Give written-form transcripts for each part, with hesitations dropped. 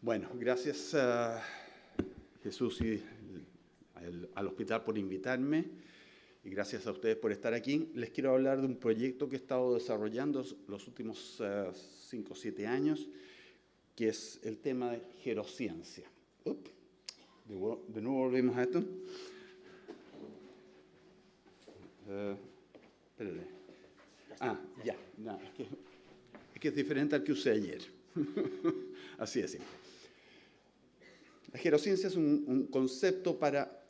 Bueno, gracias a Jesús y al hospital por invitarme y gracias a ustedes por estar aquí. Les quiero hablar de un proyecto que he estado desarrollando los últimos 5 o 7 años, que es el tema de gerociencia. De nuevo volvemos a esto. Espérate. Ya. No, es que es diferente al que usé ayer. Así de simple. La gerociencia es un concepto para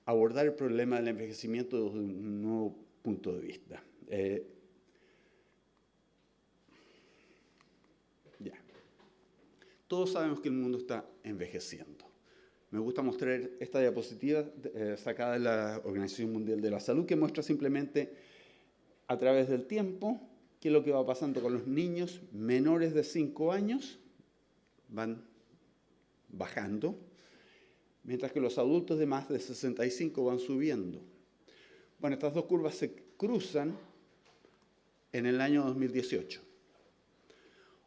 abordar el problema del envejecimiento desde un nuevo punto de vista. Todos sabemos que el mundo está envejeciendo. Me gusta mostrar esta diapositiva sacada de la Organización Mundial de la Salud, que muestra simplemente a través del tiempo qué es lo que va pasando con los niños menores de 5 años, van bajando, mientras que los adultos de más de 65 van subiendo. Bueno, estas dos curvas se cruzan en el año 2018.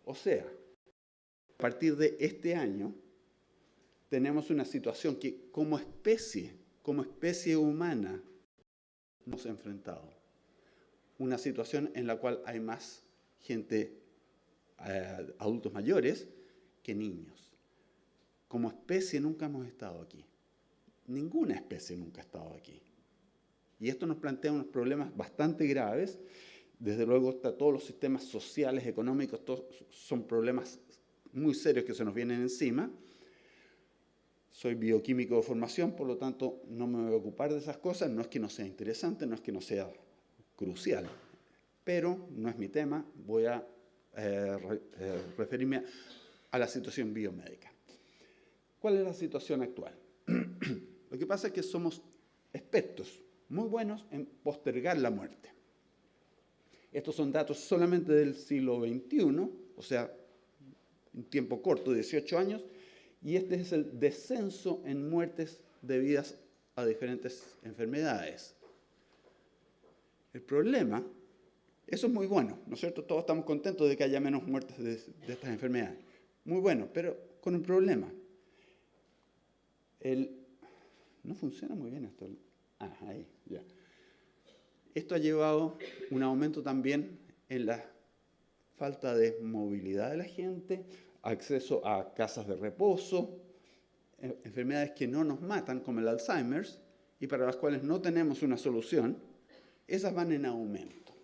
O sea, a partir de este año, tenemos una situación que como especie humana, hemos enfrentado. Una situación en la cual hay más gente, adultos mayores, que niños. Como especie nunca hemos estado aquí. Ninguna especie nunca ha estado aquí. Y esto nos plantea unos problemas bastante graves. Desde luego, todos los sistemas sociales, económicos, todos son problemas muy serios que se nos vienen encima. Soy bioquímico de formación, por lo tanto, no me voy a ocupar de esas cosas. No es que no sea interesante, no es que no sea crucial, pero no es mi tema. Voy a referirme a la situación biomédica. ¿Cuál es la situación actual? Lo que pasa es que somos expertos, muy buenos en postergar la muerte. Estos son datos solamente del siglo XXI, o sea, un tiempo corto, 18 años, y este es el descenso en muertes debidas a diferentes enfermedades. El problema, eso es muy bueno, ¿no es cierto? Todos estamos contentos de que haya menos muertes de estas enfermedades. Muy bueno, pero con un problema. No funciona muy bien esto. Ahí, ya. Esto ha llevado un aumento también en la falta de movilidad de la gente, acceso a casas de reposo, enfermedades que no nos matan, como el Alzheimer's, y para las cuales no tenemos una solución. Esas van en aumento.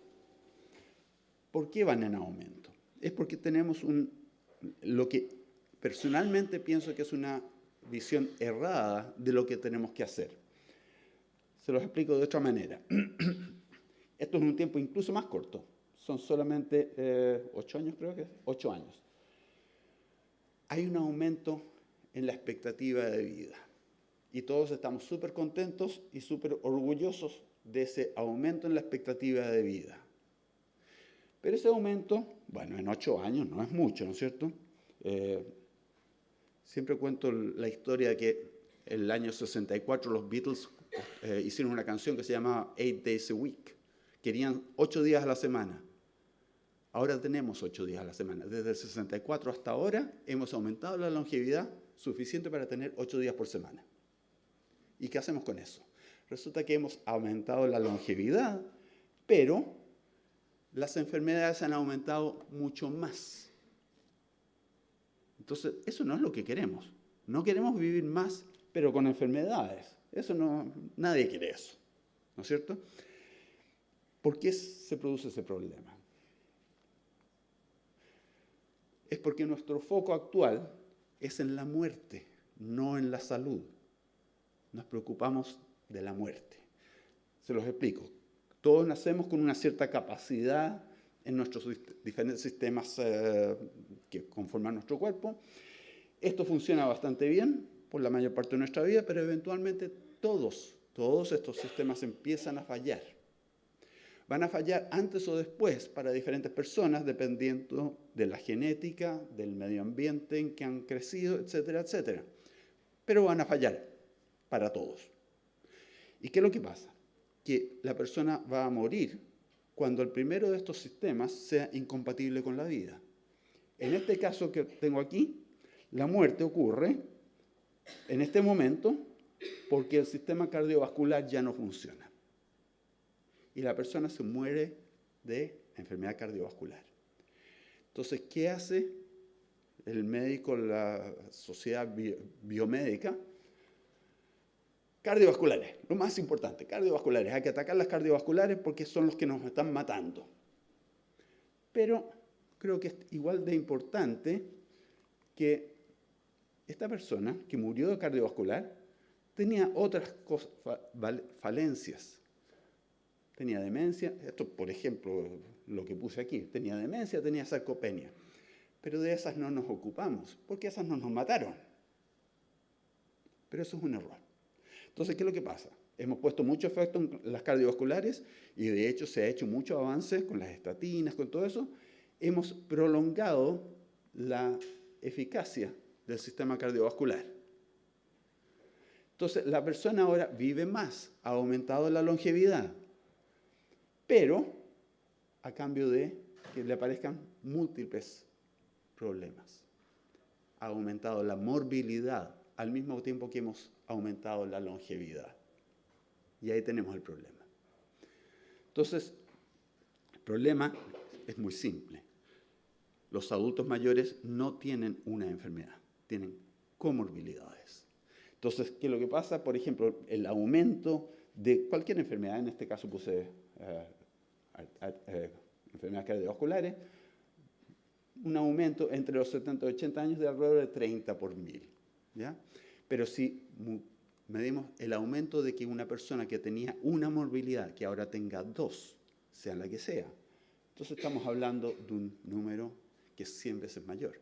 ¿Por qué van en aumento? Es porque tenemos lo que personalmente pienso que es una visión errada de lo que tenemos que hacer. Se los explico de otra manera. Esto es un tiempo incluso más corto. Son solamente 8 años, creo que es. 8 años. Hay un aumento en la expectativa de vida. Y todos estamos súper contentos y súper orgullosos de ese aumento en la expectativa de vida. Pero ese aumento, bueno, en 8 años no es mucho, ¿no es cierto? Siempre cuento la historia de que en el año 64 los Beatles hicieron una canción que se llamaba 8 Days a Week. Querían 8 días a la semana. Ahora tenemos 8 días a la semana. Desde el 64 hasta ahora hemos aumentado la longevidad suficiente para tener 8 días por semana. ¿Y qué hacemos con eso? Resulta que hemos aumentado la longevidad, pero las enfermedades han aumentado mucho más. Entonces, eso no es lo que queremos. No queremos vivir más, pero con enfermedades. Eso no, nadie quiere eso, ¿no es cierto? ¿Por qué se produce ese problema? Es porque nuestro foco actual es en la muerte, no en la salud. Nos preocupamos de la muerte. Se los explico. Todos nacemos con una cierta capacidad en nuestros diferentes sistemas que conforman nuestro cuerpo. Esto funciona bastante bien por la mayor parte de nuestra vida, pero eventualmente todos estos sistemas empiezan a fallar. Van a fallar antes o después para diferentes personas, dependiendo de la genética, del medio ambiente en que han crecido, etcétera, etcétera. Pero van a fallar para todos. ¿Y qué es lo que pasa? Que la persona va a morir cuando el primero de estos sistemas sea incompatible con la vida. En este caso que tengo aquí, La muerte ocurre en este momento porque el sistema cardiovascular ya no funciona. Y la persona se muere de enfermedad cardiovascular. Entonces, ¿qué hace el médico, la sociedad biomédica? Cardiovasculares, lo más importante, cardiovasculares. Hay que atacar las cardiovasculares porque son los que nos están matando. Pero creo que es igual de importante que esta persona que murió de cardiovascular tenía otras falencias. Tenía demencia, esto por ejemplo, lo que puse aquí, tenía demencia, tenía sarcopenia. Pero de esas no nos ocupamos, porque esas no nos mataron. Pero eso es un error. Entonces, ¿qué es lo que pasa? Hemos puesto mucho efecto en las cardiovasculares y de hecho se ha hecho mucho avance con las estatinas, con todo eso. Hemos prolongado la eficacia del sistema cardiovascular. Entonces, la persona ahora vive más, ha aumentado la longevidad, pero a cambio de que le aparezcan múltiples problemas. Ha aumentado la morbilidad al mismo tiempo que hemos aumentado la longevidad. Y ahí tenemos el problema. Entonces, el problema es muy simple. Los adultos mayores no tienen una enfermedad, tienen comorbilidades. Entonces, ¿qué es lo que pasa? Por ejemplo, el aumento de cualquier enfermedad, en este caso puse enfermedades cardiovasculares, un aumento entre los 70 y 80 años de alrededor de 30 por 1000. ¿Ya? Pero si medimos el aumento de que una persona que tenía una morbilidad, que ahora tenga 2, sea la que sea, entonces estamos hablando de un número que es 10 veces mayor.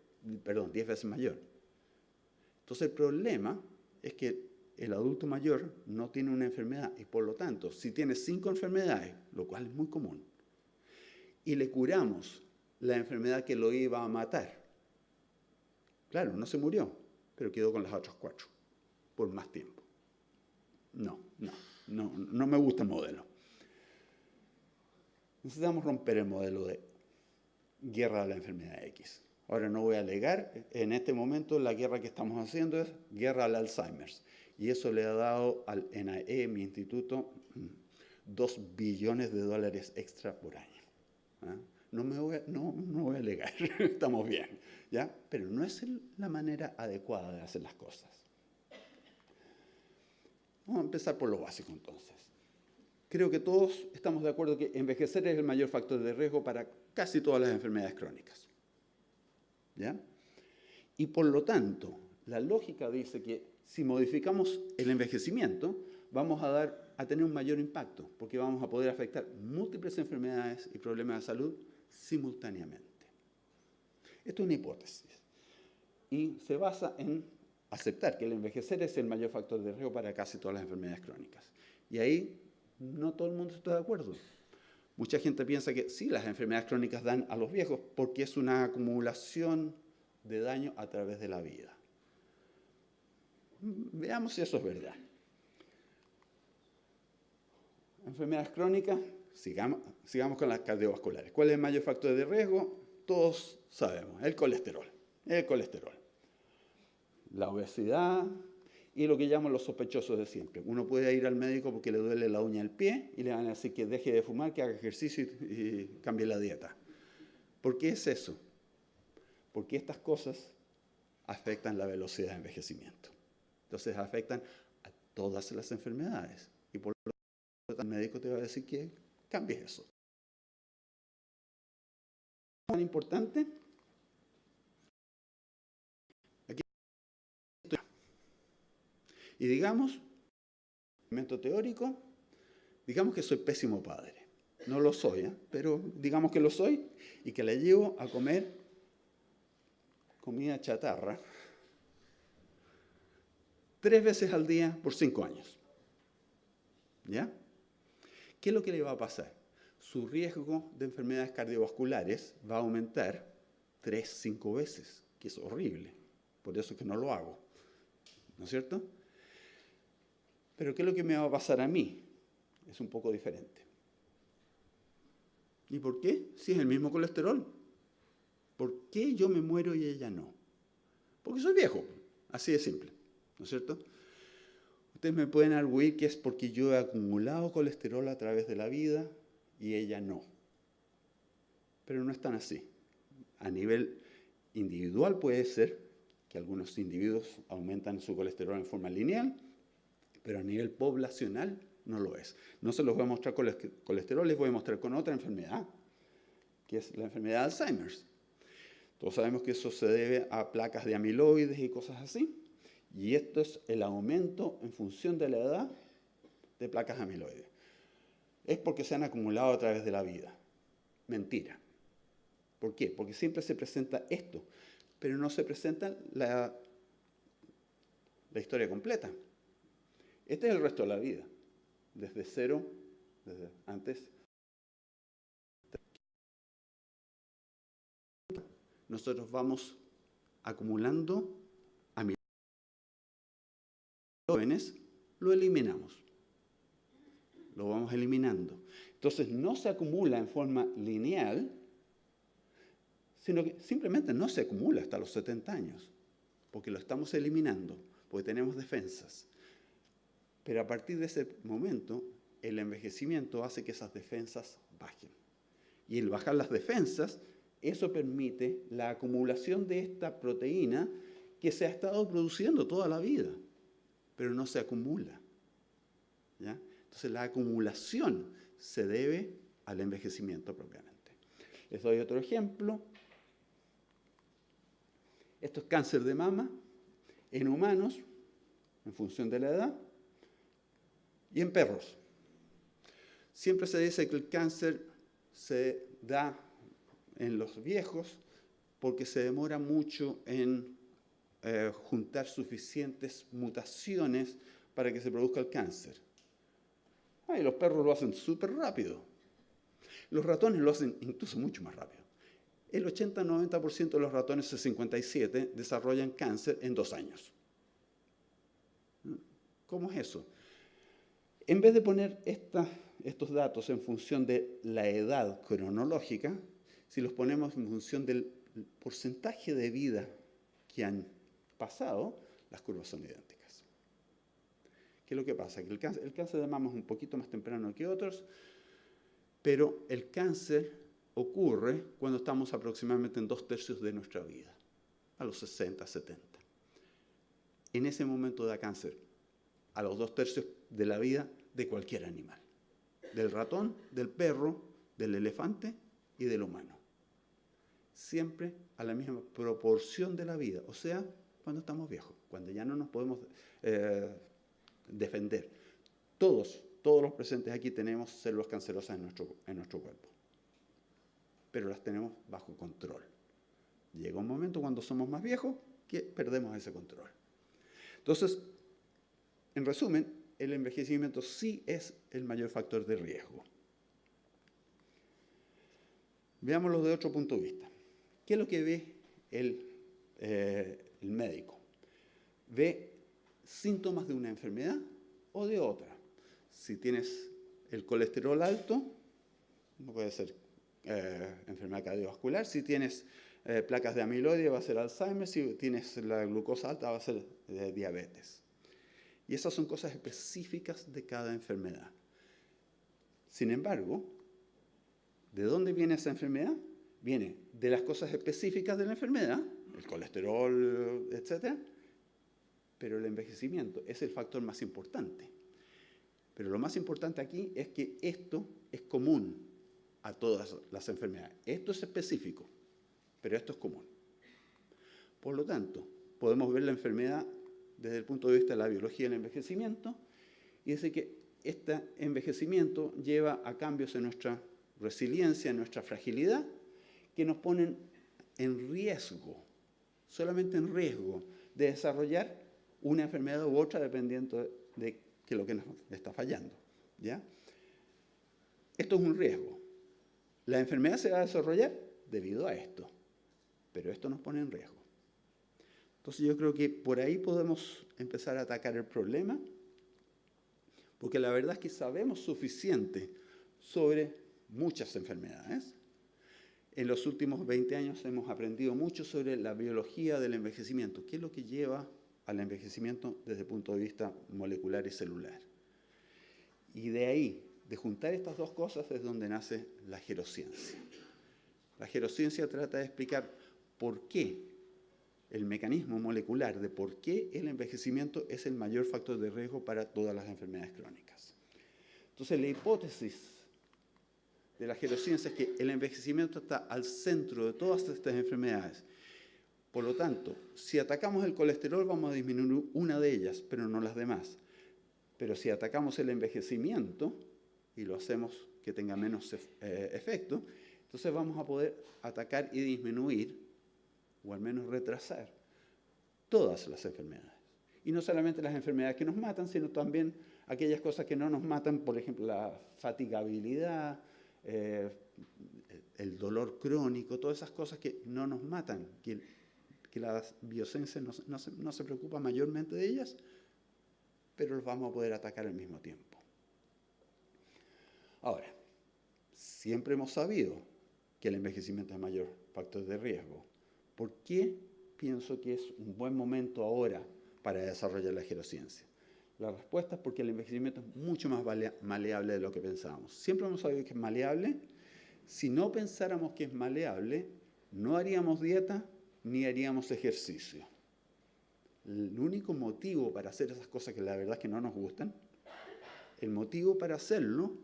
Entonces el problema es que el adulto mayor no tiene una enfermedad y por lo tanto, si tiene 5 enfermedades, lo cual es muy común, y le curamos la enfermedad que lo iba a matar, claro, no se murió, pero quedó con las otras 4 por más tiempo. No me gusta el modelo. Necesitamos romper el modelo de guerra a la enfermedad X. Ahora no voy a alegar, en este momento la guerra que estamos haciendo es guerra al Alzheimer. Y eso le ha dado al NIE, mi instituto, $2 billones extra por año. ¿Ah? No voy a alegar, estamos bien, ¿ya? Pero no es la manera adecuada de hacer las cosas. Vamos a empezar por lo básico entonces. Creo que todos estamos de acuerdo que envejecer es el mayor factor de riesgo para casi todas las enfermedades crónicas. ¿Ya? Y por lo tanto, la lógica dice que si modificamos el envejecimiento, vamos a tener un mayor impacto, porque vamos a poder afectar múltiples enfermedades y problemas de salud simultáneamente. Esto es una hipótesis. Y se basa en aceptar que el envejecer es el mayor factor de riesgo para casi todas las enfermedades crónicas. Y ahí no todo el mundo está de acuerdo. Mucha gente piensa que sí, las enfermedades crónicas dan a los viejos porque es una acumulación de daño a través de la vida. Veamos si eso es verdad. Enfermedades crónicas, sigamos con las cardiovasculares. ¿Cuál es el mayor factor de riesgo? Todos sabemos, el colesterol. La obesidad y lo que llaman los sospechosos de siempre. Uno puede ir al médico porque le duele la uña del pie y le van a decir que deje de fumar, que haga ejercicio y cambie la dieta. ¿Por qué es eso? Porque estas cosas afectan la velocidad de envejecimiento. Entonces afectan a todas las enfermedades. Y por lo tanto el médico te va a decir que cambies eso. ¿Tan importante? Aquí estoy. Y digamos, elemento teórico, digamos que soy pésimo padre. No lo soy, pero digamos que lo soy y que le llevo a comer comida chatarra 3 veces al día por 5 años. ¿Ya? ¿Qué es lo que le va a pasar? Su riesgo de enfermedades cardiovasculares va a aumentar 3-5 veces, que es horrible. Por eso es que no lo hago. ¿No es cierto? Pero ¿qué es lo que me va a pasar a mí? Es un poco diferente. ¿Y por qué? Si es el mismo colesterol. ¿Por qué yo me muero y ella no? Porque soy viejo, así de simple, ¿no es cierto? Ustedes me pueden arguir que es porque yo he acumulado colesterol a través de la vida y ella no. Pero no es tan así. A nivel individual puede ser que algunos individuos aumentan su colesterol en forma lineal, pero a nivel poblacional no lo es. No se los voy a mostrar con colesterol, les voy a mostrar con otra enfermedad, que es la enfermedad de Alzheimer. Todos sabemos que eso se debe a placas de amiloides y cosas así. Y esto es el aumento en función de la edad de placas amiloides. Es porque se han acumulado a través de la vida. Mentira. ¿Por qué? Porque siempre se presenta esto, pero no se presenta la historia completa. Este es el resto de la vida. Desde cero, desde antes. Nosotros vamos acumulando amiloides. Jóvenes, lo eliminamos. Lo vamos eliminando. Entonces no se acumula en forma lineal, sino que simplemente no se acumula hasta los 70 años, porque lo estamos eliminando, porque tenemos defensas. Pero a partir de ese momento, el envejecimiento hace que esas defensas bajen. Y el bajar las defensas, eso permite la acumulación de esta proteína que se ha estado produciendo toda la vida, pero no se acumula. ¿Ya? Entonces la acumulación se debe al envejecimiento propiamente. Les doy otro ejemplo. Esto es cáncer de mama en humanos, en función de la edad, y en perros. Siempre se dice que el cáncer se da en los viejos porque se demora mucho en juntar suficientes mutaciones para que se produzca el cáncer. Y los perros lo hacen súper rápido. Los ratones lo hacen incluso mucho más rápido. El 80-90% de los ratones C57 desarrollan cáncer en 2 años. ¿Cómo es eso? En vez de poner estos datos en función de la edad cronológica, si los ponemos en función del porcentaje de vida que han pasado, las curvas son idénticas. ¿Qué es lo que pasa? Que el cáncer de mama es un poquito más temprano que otros, pero el cáncer ocurre cuando estamos aproximadamente en 2/3 de nuestra vida, a los 60, 70. En ese momento da cáncer a los 2/3 de la vida de cualquier animal, del ratón, del perro, del elefante y del humano. Siempre a la misma proporción de la vida, o sea, cuando estamos viejos, cuando ya no nos podemos defender. Todos los presentes aquí tenemos células cancerosas en nuestro cuerpo, pero las tenemos bajo control. Llega un momento cuando somos más viejos que perdemos ese control. Entonces, en resumen, el envejecimiento sí es el mayor factor de riesgo. Veámoslo de otro punto de vista. ¿Qué es lo que ve el médico? Ve síntomas de una enfermedad o de otra. Si tienes el colesterol alto, no puede ser enfermedad cardiovascular. Si tienes placas de amiloide, va a ser Alzheimer. Si tienes la glucosa alta, va a ser diabetes. Y esas son cosas específicas de cada enfermedad. Sin embargo, ¿de dónde viene esa enfermedad? Viene de las cosas específicas de la enfermedad, el colesterol, etc. Pero el envejecimiento es el factor más importante. Pero lo más importante aquí es que esto es común a todas las enfermedades. Esto es específico, pero esto es común. Por lo tanto, podemos ver la enfermedad desde el punto de vista de la biología del envejecimiento y decir que este envejecimiento lleva a cambios en nuestra resiliencia, en nuestra fragilidad, que nos ponen en riesgo, solamente en riesgo, de desarrollar una enfermedad u otra dependiendo de qué es lo que nos está fallando. ¿Ya? Esto es un riesgo. La enfermedad se va a desarrollar debido a esto, pero esto nos pone en riesgo. Entonces yo creo que por ahí podemos empezar a atacar el problema, porque la verdad es que sabemos suficiente sobre muchas enfermedades. en los últimos 20 años hemos aprendido mucho sobre la biología del envejecimiento. ¿Qué es lo que lleva al envejecimiento desde el punto de vista molecular y celular? Y de ahí, de juntar estas dos cosas, es donde nace la gerociencia. La gerociencia trata de explicar por qué el mecanismo molecular de por qué el envejecimiento es el mayor factor de riesgo para todas las enfermedades crónicas. Entonces, la hipótesis de la gerociencia es que el envejecimiento está al centro de todas estas enfermedades. Por lo tanto, si atacamos el colesterol, vamos a disminuir una de ellas, pero no las demás. Pero si atacamos el envejecimiento y lo hacemos que tenga menos efecto, entonces vamos a poder atacar y disminuir, o al menos retrasar, todas las enfermedades. Y no solamente las enfermedades que nos matan, sino también aquellas cosas que no nos matan, por ejemplo, la fatigabilidad, el dolor crónico, todas esas cosas que no nos matan, que la biociencia no se preocupa mayormente de ellas, pero los vamos a poder atacar al mismo tiempo. Ahora, siempre hemos sabido que el envejecimiento es el mayor factor de riesgo. ¿Por qué pienso que es un buen momento ahora para desarrollar la gerociencia? La respuesta es porque el envejecimiento es mucho más maleable de lo que pensábamos. Siempre hemos sabido que es maleable. Si no pensáramos que es maleable, no haríamos dieta ni haríamos ejercicio. El único motivo para hacer esas cosas que la verdad es que no nos gustan, el motivo para hacerlo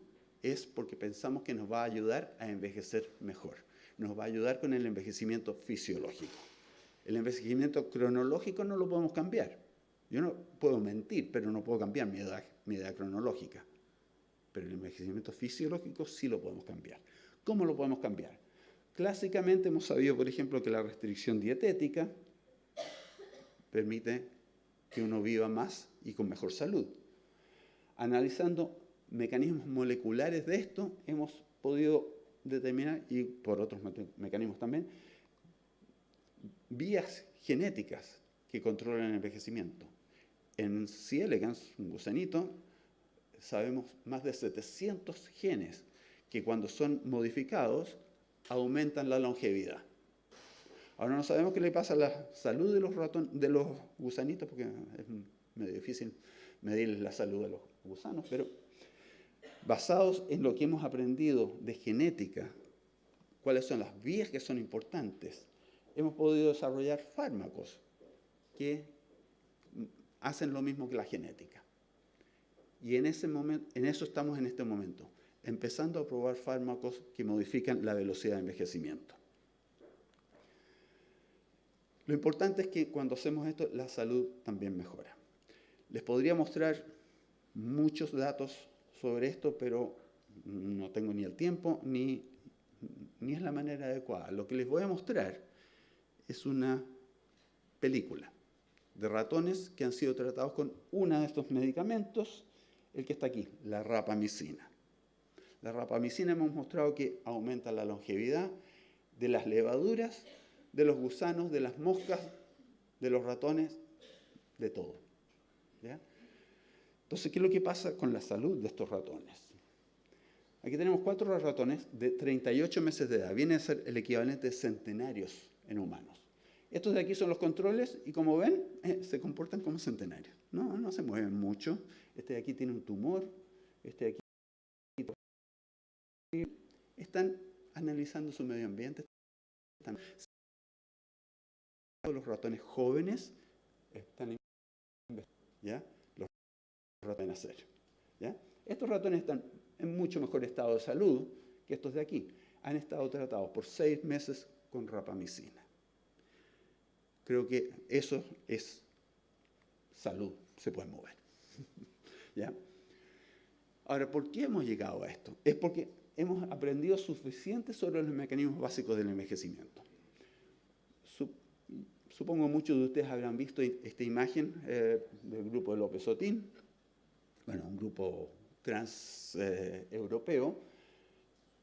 es porque pensamos que nos va a ayudar a envejecer mejor. Nos va a ayudar con el envejecimiento fisiológico. El envejecimiento cronológico no lo podemos cambiar. Yo no puedo mentir, pero no puedo cambiar mi edad cronológica. Pero el envejecimiento fisiológico sí lo podemos cambiar. ¿Cómo lo podemos cambiar? Clásicamente hemos sabido, por ejemplo, que la restricción dietética permite que uno viva más y con mejor salud. Analizando mecanismos moleculares de esto, hemos podido determinar, y por otros mecanismos también, vías genéticas que controlan el envejecimiento. En C. elegans, un gusanito, sabemos más de 700 genes que cuando son modificados aumentan la longevidad. Ahora no sabemos qué le pasa a la salud de los gusanitos, porque es medio difícil medir la salud de los gusanos, pero basados en lo que hemos aprendido de genética, cuáles son las vías que son importantes, hemos podido desarrollar fármacos que hacen lo mismo que la genética. Y en eso estamos en este momento, empezando a probar fármacos que modifican la velocidad de envejecimiento. Lo importante es que cuando hacemos esto, la salud también mejora. Les podría mostrar muchos datos sobre esto, pero no tengo ni el tiempo ni es la manera adecuada. Lo que les voy a mostrar es una película de ratones que han sido tratados con uno de estos medicamentos, el que está aquí, la rapamicina. La rapamicina hemos mostrado que aumenta la longevidad de las levaduras, de los gusanos, de las moscas, de los ratones, de todo. ¿Ya? Entonces, ¿qué es lo que pasa con la salud de estos ratones? Aquí tenemos 4 ratones de 38 meses de edad. Viene a ser el equivalente de centenarios en humanos. Estos de aquí son los controles y como ven, se comportan como centenarios. No se mueven mucho. Este de aquí tiene un tumor. Este de aquí están analizando su medio ambiente. Los ratones jóvenes están ¿ya? Los ratones nacer. ¿Ya? Estos ratones están en mucho mejor estado de salud que estos de aquí. Han estado tratados por 6 meses con rapamicina. Creo que eso es salud, se puede mover. ¿Ya? Ahora, ¿por qué hemos llegado a esto? Es porque hemos aprendido suficiente sobre los mecanismos básicos del envejecimiento. Supongo muchos de ustedes habrán visto esta imagen del grupo de López Otín, bueno, un grupo trans europeo,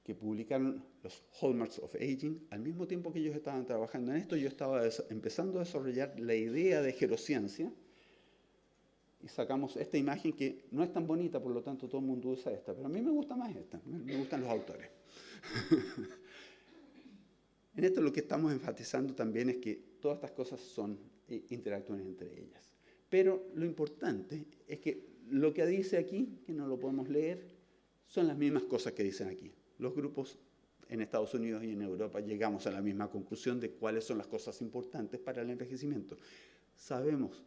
que publicaron los Hallmarks of Aging. Al mismo tiempo que ellos estaban trabajando en esto, yo estaba empezando a desarrollar la idea de gerociencia y sacamos esta imagen que no es tan bonita, por lo tanto todo el mundo usa esta, pero a mí me gusta más esta, me gustan los autores. En esto lo que estamos enfatizando también es que todas estas cosas interactúan entre ellas. Pero lo importante es que lo que dice aquí, que no lo podemos leer, son las mismas cosas que dicen aquí. Los grupos en Estados Unidos y en Europa llegamos a la misma conclusión de cuáles son las cosas importantes para el envejecimiento. Sabemos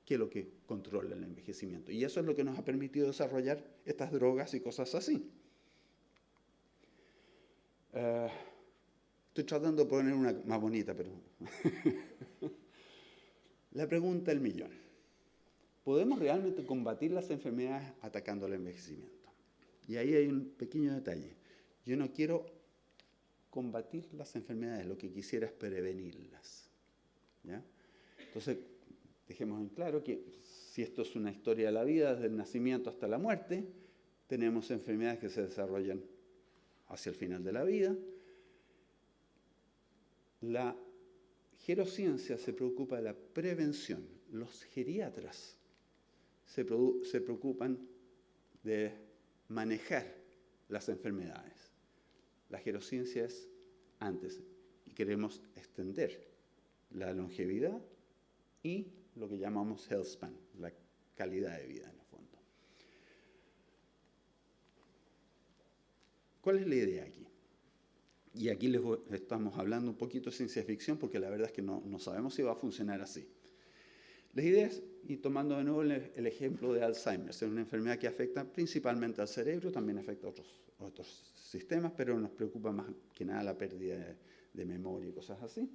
qué es lo que controla el envejecimiento. Y eso es lo que nos ha permitido desarrollar estas drogas y cosas así. Estoy tratando de poner una más bonita, pero... La pregunta del millón. ¿Podemos realmente combatir las enfermedades atacando el envejecimiento? Y ahí hay un pequeño detalle. Yo no quiero combatir las enfermedades, lo que quisiera es prevenirlas. ¿Ya? Entonces, dejemos en claro que si esto es una historia de la vida, desde el nacimiento hasta la muerte, tenemos enfermedades que se desarrollan hacia el final de la vida. La gerociencia se preocupa de la prevención. Los geriatras se preocupan de manejar las enfermedades. La gerociencia es antes y queremos extender la longevidad y lo que llamamos health span, la calidad de vida en el fondo. ¿Cuál es la idea aquí? Y aquí estamos hablando un poquito de ciencia ficción porque la verdad es que no sabemos si va a funcionar así. La idea es, y tomando de nuevo el ejemplo de Alzheimer, es una enfermedad que afecta principalmente al cerebro, también afecta a otros sistemas, pero nos preocupa más que nada la pérdida de memoria y cosas así.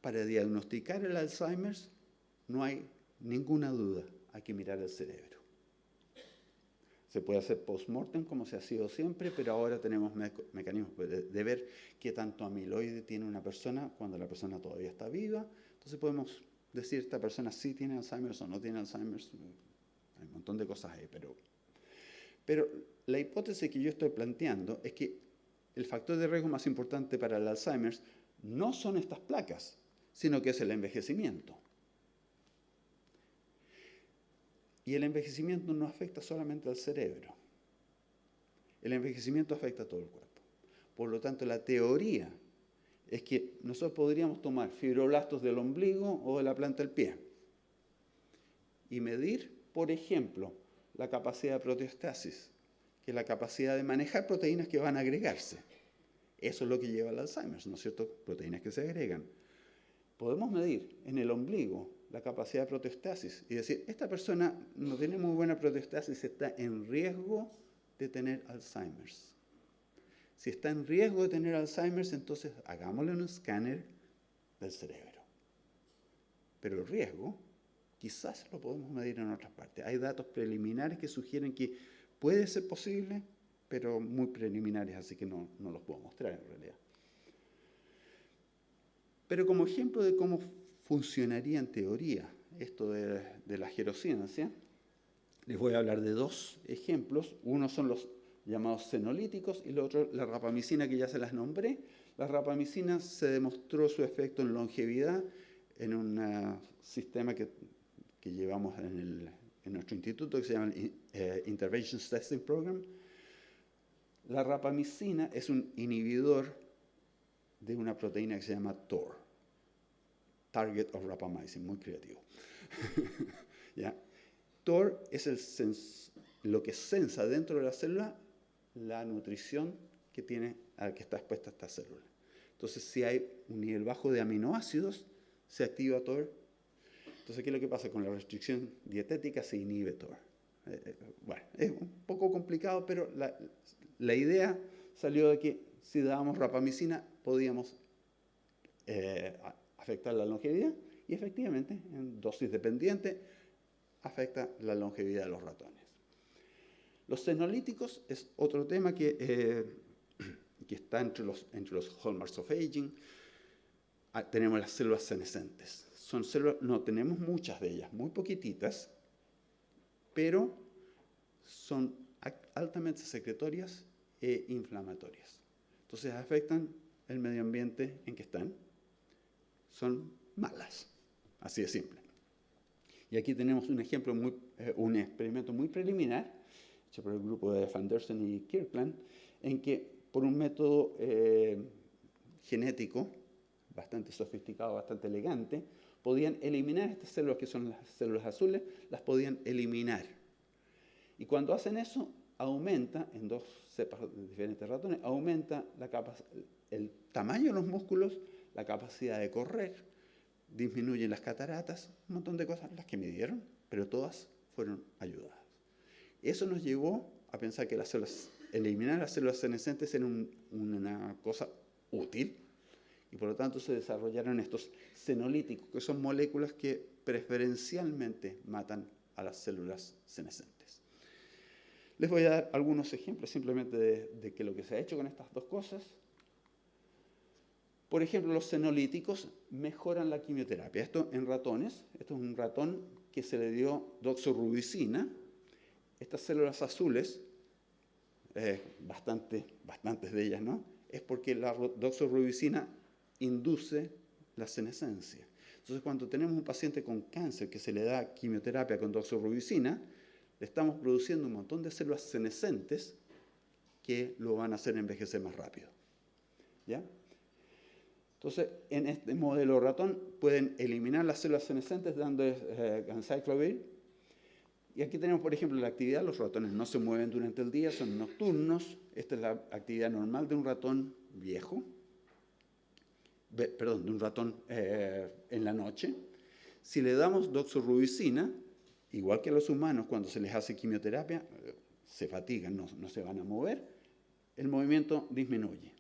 Para diagnosticar el Alzheimer no hay ninguna duda, hay que mirar el cerebro. Se puede hacer post-mortem como se ha sido siempre, pero ahora tenemos mecanismos de ver qué tanto amiloide tiene una persona cuando la persona todavía está viva. Entonces podemos decir esta persona sí tiene Alzheimer o no tiene Alzheimer. Hay un montón de cosas ahí, pero la hipótesis que yo estoy planteando es que el factor de riesgo más importante para el Alzheimer no son estas placas, sino que es el envejecimiento. Y el envejecimiento no afecta solamente al cerebro. El envejecimiento afecta a todo el cuerpo. Por lo tanto, la teoría es que nosotros podríamos tomar fibroblastos del ombligo o de la planta del pie y medir, por ejemplo, la capacidad de proteostasis, que es la capacidad de manejar proteínas que van a agregarse. Eso es lo que lleva al Alzheimer, ¿no es cierto? Proteínas que se agregan. Podemos medir en el ombligo la capacidad de proteostasis y decir, esta persona no tiene muy buena proteostasis, está en riesgo de tener Alzheimer. Si está en riesgo de tener Alzheimer, entonces hagámosle un escáner del cerebro. Pero el riesgo quizás lo podemos medir en otras partes. Hay datos preliminares que sugieren que puede ser posible, pero muy preliminares, así que no los puedo mostrar en realidad. Pero como ejemplo de cómo funcionaría en teoría esto de la gerociencia, les voy a hablar de dos ejemplos. Uno son los llamados senolíticos y el otro la rapamicina, que ya se las nombré. La rapamicina se demostró su efecto en longevidad en un sistema que llevamos en nuestro instituto que se llama el Interventions Testing Program. La rapamicina es un inhibidor de una proteína que se llama TOR, Target of Rapamycin, muy creativo. ¿Ya? TOR es lo que sensa dentro de la célula la nutrición que tiene al que está expuesta esta célula. Entonces, si hay un nivel bajo de aminoácidos, se activa TOR. Entonces, ¿qué es lo que pasa? Con la restricción dietética se inhibe TOR. Bueno, es un poco complicado, pero la idea salió de que si dábamos rapamicina podíamos afectar la longevidad y efectivamente en dosis dependiente afecta la longevidad de los ratones. Los senolíticos es otro tema que está entre los hallmarks of aging. Tenemos las células senescentes. Son células, no tenemos muchas de ellas, muy poquititas, pero son altamente secretorias e inflamatorias. Entonces afectan el medio ambiente en que están. Son malas, así de simple. Y aquí tenemos un ejemplo, un experimento muy preliminar, hecho por el grupo de Van Dersen y Kirkland, en que por un método genético, bastante sofisticado, bastante elegante, podían eliminar estas células que son las células azules, las podían eliminar. Y cuando hacen eso, aumenta, en dos cepas de diferentes ratones, aumenta el tamaño de los músculos, la capacidad de correr, disminuyen las cataratas, un montón de cosas, las que midieron, pero todas fueron ayudadas. Eso nos llevó a pensar que eliminar las células senescentes era una cosa útil, y por lo tanto se desarrollaron estos senolíticos, que son moléculas que preferencialmente matan a las células senescentes. Les voy a dar algunos ejemplos simplemente de que lo que se ha hecho con estas dos cosas. Por ejemplo, los senolíticos mejoran la quimioterapia. Esto en ratones. Esto es un ratón que se le dio doxorubicina. Estas células azules, bastantes de ellas, ¿no? Es porque la doxorubicina induce la senescencia. Entonces, cuando tenemos un paciente con cáncer que se le da quimioterapia con doxorubicina, le estamos produciendo un montón de células senescentes que lo van a hacer envejecer más rápido. ¿Ya? Entonces, en este modelo ratón pueden eliminar las células senescentes dando ganciclovir. Y aquí tenemos, por ejemplo, la actividad. Los ratones no se mueven durante el día, son nocturnos. Esta es la actividad normal de un ratón viejo. Perdón, de un ratón en la noche. Si le damos doxorubicina, igual que a los humanos, cuando se les hace quimioterapia, se fatigan, no se van a mover, el movimiento disminuye.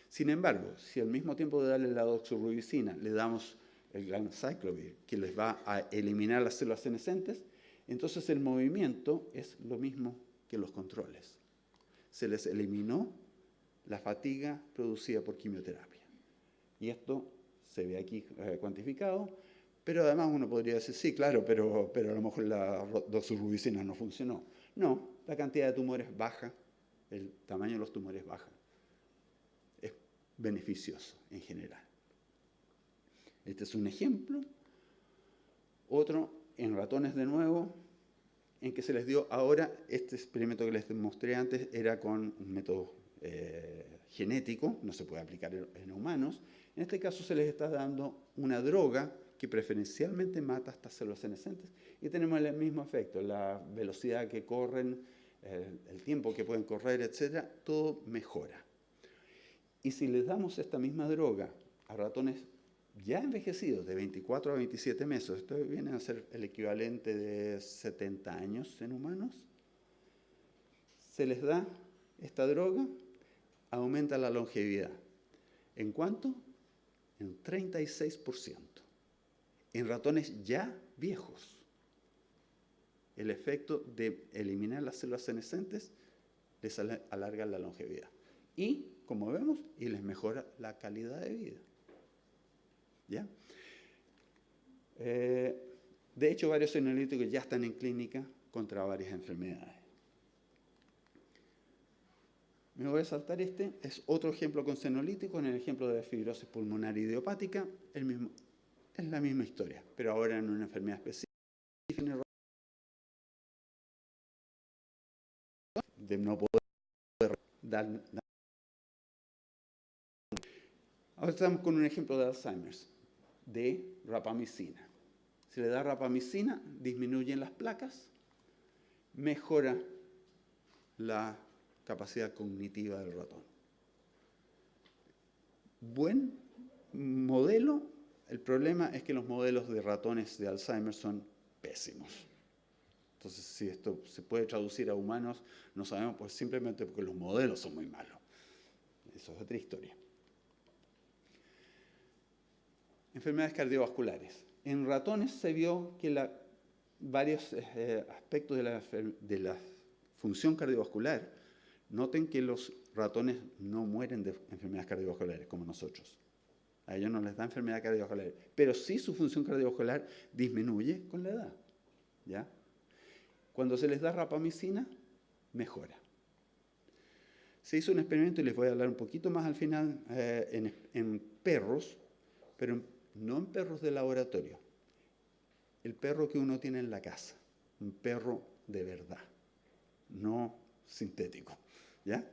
Sin embargo, si al mismo tiempo de darle la doxorubicina le damos el ganciclovir, que les va a eliminar las células senescentes, entonces el movimiento es lo mismo que los controles. Se les eliminó la fatiga producida por quimioterapia. Y esto se ve aquí cuantificado, pero además uno podría decir, sí, claro, pero a lo mejor la doxorubicina no funcionó. No, la cantidad de tumores baja, el tamaño de los tumores baja. Es beneficioso en general. Este es un ejemplo. Otro, en ratones de nuevo, en que se les dio ahora, este experimento que les mostré antes era con un método genético, no se puede aplicar en humanos. En este caso se les está dando una droga que preferencialmente mata a estas células senescentes y tenemos el mismo efecto, la velocidad que corren, el tiempo que pueden correr, etcétera, todo mejora. Y si les damos esta misma droga a ratones ya envejecidos, de 24 a 27 meses, esto viene a ser el equivalente de 70 años en humanos, se les da esta droga, aumenta la longevidad. ¿En cuánto? En 36%. En ratones ya viejos. El efecto de eliminar las células senescentes les alarga la longevidad. Y, como vemos, y les mejora la calidad de vida. ¿Ya? De hecho, varios senolíticos ya están en clínica contra varias enfermedades. Me voy a saltar este. Es otro ejemplo con senolítico. En el ejemplo de fibrosis pulmonar idiopática, es la misma historia, pero ahora en una enfermedad específica de no poder dar. Ahora estamos con un ejemplo de Alzheimer's, de rapamicina. Se le da rapamicina, disminuyen las placas, mejora la capacidad cognitiva del ratón. Buen modelo. El problema es que los modelos de ratones de Alzheimer son pésimos. Entonces, si esto se puede traducir a humanos, no sabemos, pues simplemente porque los modelos son muy malos. Eso es otra historia. Enfermedades cardiovasculares. En ratones se vio que varios aspectos de la función cardiovascular, noten que los ratones no mueren de enfermedades cardiovasculares como nosotros. A ellos no les da enfermedad cardiovascular, pero sí su función cardiovascular disminuye con la edad. ¿Ya? Cuando se les da rapamicina, mejora. Se hizo un experimento, y les voy a hablar un poquito más al final, en perros, pero no en perros de laboratorio. El perro que uno tiene en la casa, un perro de verdad, no sintético. ¿Ya?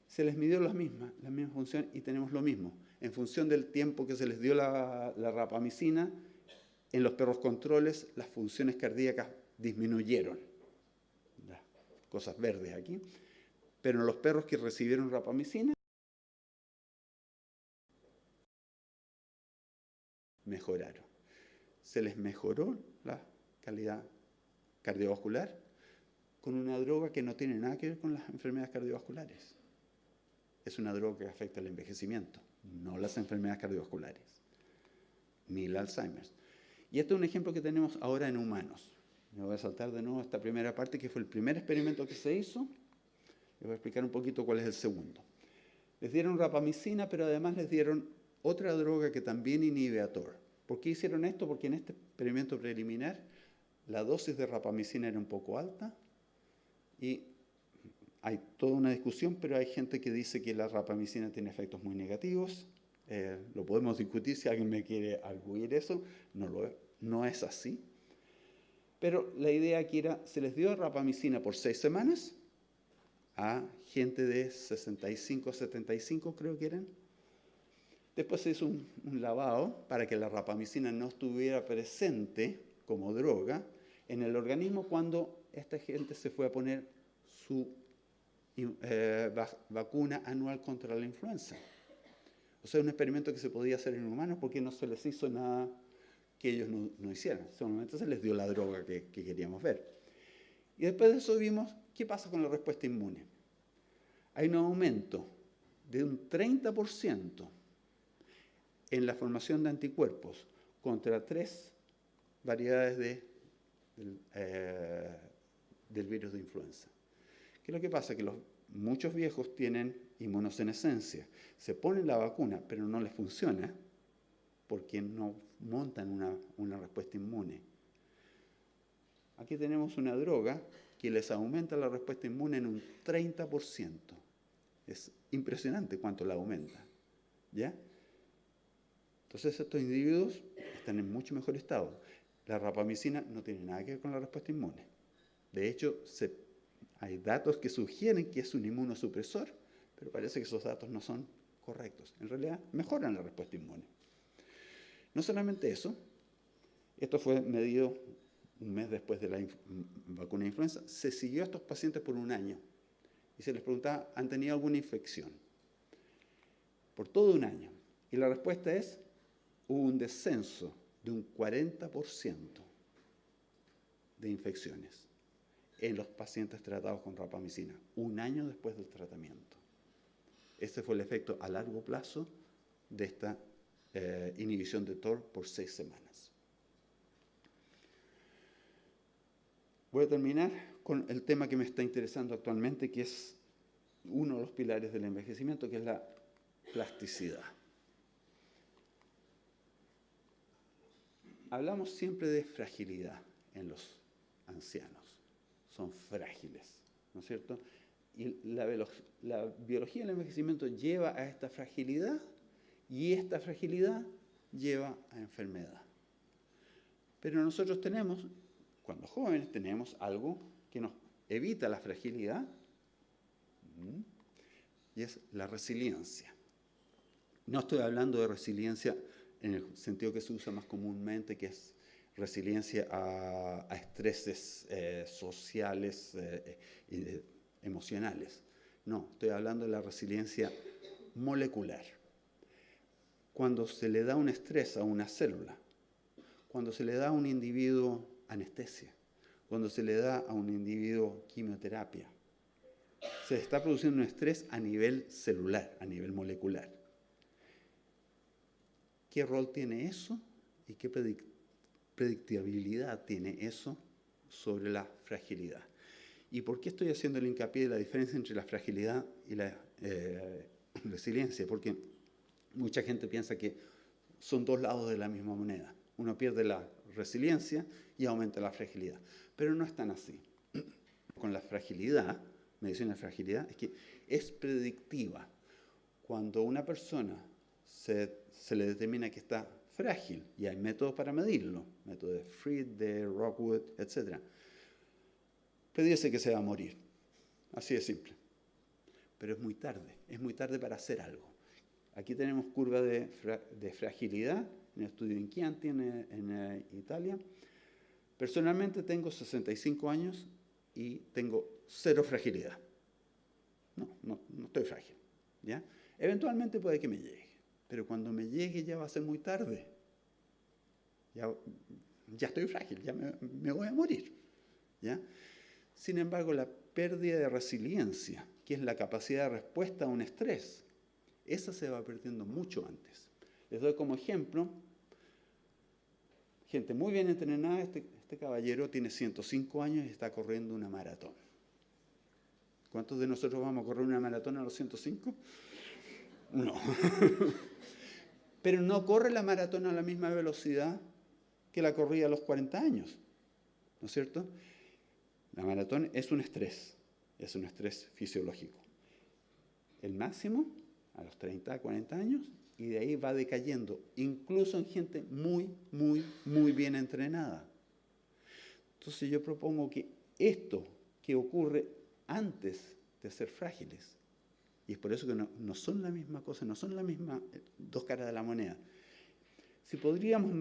Se les midió la misma función y tenemos lo mismo. en función del tiempo que se les dio la rapamicina, en los perros controles las funciones cardíacas disminuyeron. Las cosas verdes aquí. Pero en los perros que recibieron rapamicina, mejoraron. Se les mejoró la calidad cardiovascular con una droga que no tiene nada que ver con las enfermedades cardiovasculares. Es una droga que afecta el envejecimiento, no las enfermedades cardiovasculares, ni el Alzheimer. Y este es un ejemplo que tenemos ahora en humanos. Me voy a saltar de nuevo esta primera parte, que fue el primer experimento que se hizo. Les voy a explicar un poquito cuál es el segundo. Les dieron rapamicina, pero además les dieron otra droga que también inhibe a TOR. ¿Por qué hicieron esto? Porque en este experimento preliminar la dosis de rapamicina era un poco alta y hay toda una discusión, pero hay gente que dice que la rapamicina tiene efectos muy negativos. Lo podemos discutir si alguien me quiere arguir eso. No es así. Pero la idea aquí era, se les dio rapamicina por 6 semanas a gente de 65 a 75, creo que eran. Después se hizo un lavado para que la rapamicina no estuviera presente como droga en el organismo cuando esta gente se fue a poner su vacuna anual contra la influenza. O sea, un experimento que se podía hacer en humanos porque no se les hizo nada que ellos no hicieran. Solamente se les dio la droga que queríamos ver. Y después de eso vimos qué pasa con la respuesta inmune. Hay un aumento de un 30% en la formación de anticuerpos contra 3 variedades del virus de influenza. ¿Qué es lo que pasa? Que muchos viejos tienen inmunosenescencia. Se ponen la vacuna, pero no les funciona porque no montan una respuesta inmune. Aquí tenemos una droga que les aumenta la respuesta inmune en un 30%. Es impresionante cuánto la aumenta. ¿Ya? Entonces estos individuos están en mucho mejor estado. La rapamicina no tiene nada que ver con la respuesta inmune. De hecho, hay datos que sugieren que es un inmunosupresor, pero parece que esos datos no son correctos. En realidad, mejoran la respuesta inmune. No solamente eso, esto fue medido un mes después de la vacuna de influenza, se siguió a estos pacientes por un año y se les preguntaba, ¿han tenido alguna infección? Por todo un año. Y la respuesta es, hubo un descenso de un 40% de infecciones en los pacientes tratados con rapamicina, un año después del tratamiento. Ese fue el efecto a largo plazo de esta inhibición de TOR por 6 semanas. Voy a terminar con el tema que me está interesando actualmente, que es uno de los pilares del envejecimiento, que es la plasticidad. Hablamos siempre de fragilidad en los ancianos. Son frágiles, ¿no es cierto? Y la biología del envejecimiento lleva a esta fragilidad y esta fragilidad lleva a enfermedad. Pero nosotros tenemos, cuando jóvenes, tenemos algo que nos evita la fragilidad y es la resiliencia. No estoy hablando de resiliencia en el sentido que se usa más comúnmente, que es resiliencia a estreses sociales, emocionales. No, estoy hablando de la resiliencia molecular. Cuando se le da un estrés a una célula, cuando se le da a un individuo anestesia, cuando se le da a un individuo quimioterapia, se está produciendo un estrés a nivel celular, a nivel molecular. ¿Qué rol tiene eso y qué predictibilidad tiene eso sobre la fragilidad? ¿Y por qué estoy haciendo el hincapié de la diferencia entre la fragilidad y la resiliencia? Porque mucha gente piensa que son dos lados de la misma moneda. Uno pierde la resiliencia y aumenta la fragilidad. Pero no es tan así. Con la fragilidad, medicina de fragilidad, es que es predictiva. Cuando una persona se le determina que está frágil, y hay métodos para medirlo, método de Fried, de Rockwood, etc., predice que se va a morir. Así de simple. Pero es muy tarde para hacer algo. Aquí tenemos curva de fragilidad, en el estudio en Chianti, en Italia. Personalmente tengo 65 años y tengo 0 fragilidad. No estoy frágil, ¿ya? Eventualmente puede que me llegue, pero cuando me llegue ya va a ser muy tarde. Ya estoy frágil, ya me voy a morir, ¿ya? Sin embargo, la pérdida de resiliencia, que es la capacidad de respuesta a un estrés, esa se va perdiendo mucho antes. Les doy como ejemplo, gente muy bien entrenada, este caballero tiene 105 años y está corriendo una maratón. ¿Cuántos de nosotros vamos a correr una maratón a los 105? No. Pero no corre la maratón a la misma velocidad que la corría a los 40 años, ¿no es cierto? La maratón es un estrés fisiológico. El máximo a los 30, 40 años, y de ahí va decayendo, incluso en gente muy, muy, muy bien entrenada. Entonces yo propongo que esto que ocurre antes de ser frágiles, y es por eso que no son la misma cosa, no son la misma dos caras de la moneda. Si pudiéramos